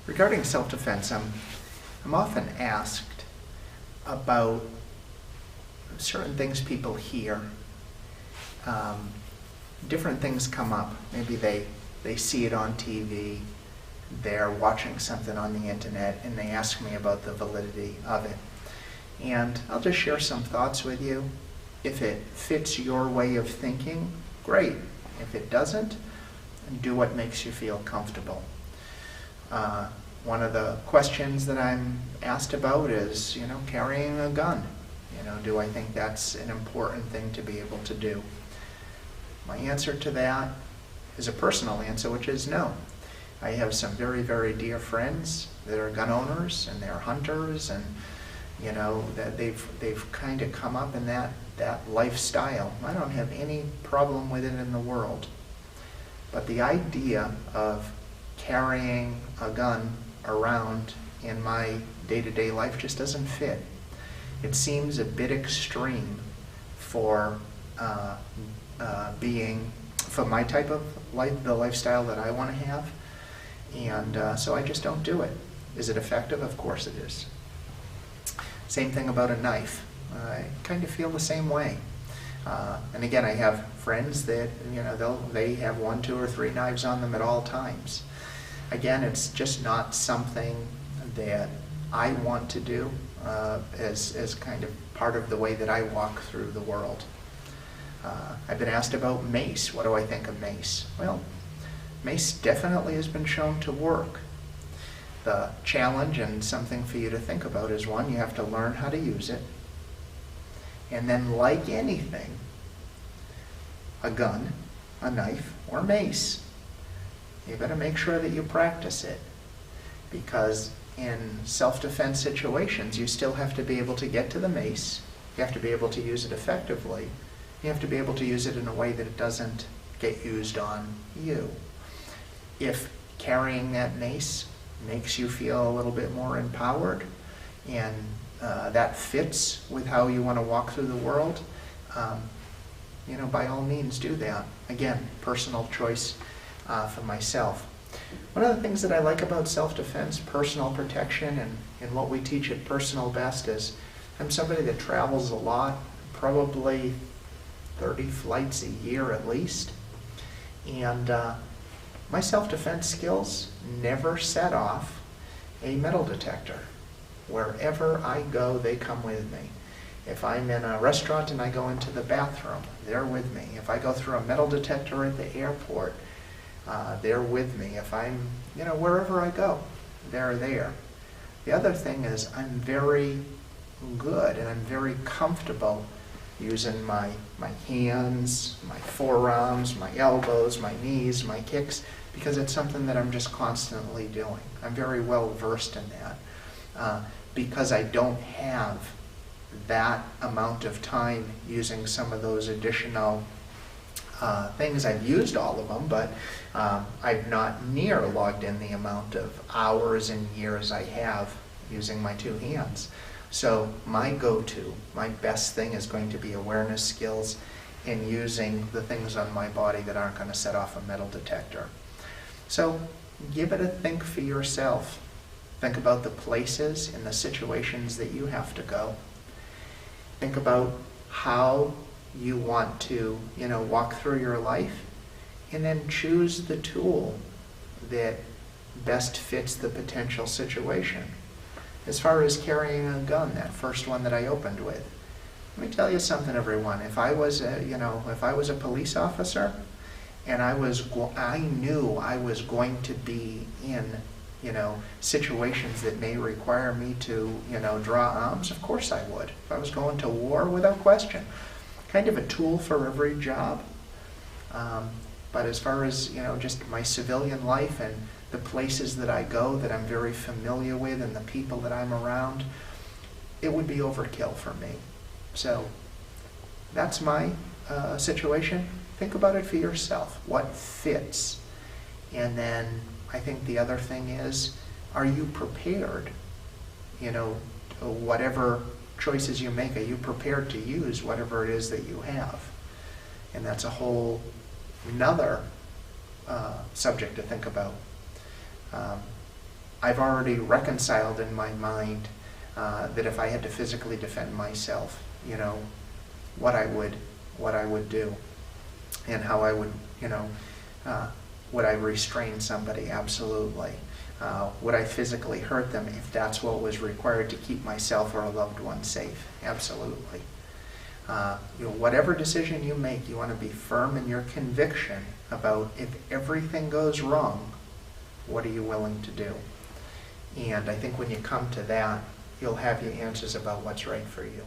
Regarding self-defense, I'm often asked about certain things people hear. Different things come up. Maybe they see it on TV, they're watching something on the internet, and they ask me about the validity of it. And I'll just share some thoughts with you. If it fits your way of thinking, great. If it doesn't, do what makes you feel comfortable. One of the questions that I'm asked about is, carrying a gun. Do I think that's an important thing to be able to do? My answer to that is a personal answer, which is no. I have some very, very dear friends that are gun owners and they're hunters, and that they've kind of come up in that lifestyle. I don't have any problem with it in the world. But the idea of carrying a gun around in my day-to-day life just doesn't fit. It seems a bit extreme for my type of life, the lifestyle that I want to have, and so I just don't do it. Is it effective? Of course it is. Same thing about a knife. I kind of feel the same way. And again, I have friends that they have 1, 2, or 3 knives on them at all times. Again, it's just not something that I want to do as kind of part of the way that I walk through the world. I've been asked about mace. What do I think of mace? Well, mace definitely has been shown to work. The challenge and something for you to think about is, one, you have to learn how to use it. And then, like anything, a gun, a knife, or mace, you've got to make sure that you practice it. Because in self-defense situations, you still have to be able to get to the mace, you have to be able to use it effectively, you have to be able to use it in a way that it doesn't get used on you. If carrying that mace makes you feel a little bit more empowered, and that fits with how you want to walk through the world, by all means do that. Again, personal choice for myself. One of the things that I like about self-defense, personal protection, and what we teach at Personal Best is I'm somebody that travels a lot, probably 30 flights a year at least, and my self-defense skills never set off a metal detector. Wherever I go, they come with me. If I'm in a restaurant and I go into the bathroom, they're with me. If I go through a metal detector at the airport, they're with me. If I'm, wherever I go, they're there. The other thing is I'm very good and I'm very comfortable using my hands, my forearms, my elbows, my knees, my kicks, because it's something that I'm just constantly doing. I'm very well versed in that. Because I don't have that amount of time using some of those additional things. I've used all of them, but I've not near logged in the amount of hours and years I have using my 2 hands. So my go-to, my best thing is going to be awareness skills and using the things on my body that aren't going to set off a metal detector. So give it a think for yourself. Think about the places and the situations that you have to go. Think about how you want to, walk through your life, and then choose the tool that best fits the potential situation. As far as carrying a gun, that first one that I opened with, let me tell you something, everyone. If I was a police officer, and I knew I was going to be in situations that may require me to, draw arms, of course I would. If I was going to war, without question. Kind of a tool for every job. But as far as, just my civilian life and the places that I go that I'm very familiar with and the people that I'm around, it would be overkill for me. So that's my situation. Think about it for yourself. What fits? And then I think the other thing is, are you prepared? Whatever choices you make, are you prepared to use whatever it is that you have? And that's a whole another subject to think about. I've already reconciled in my mind that if I had to physically defend myself, what I would do, and how I would, would I restrain somebody? Absolutely. Would I physically hurt them if that's what was required to keep myself or a loved one safe? Absolutely. Whatever decision you make, you want to be firm in your conviction about if everything goes wrong, what are you willing to do? And I think when you come to that, you'll have your answers about what's right for you.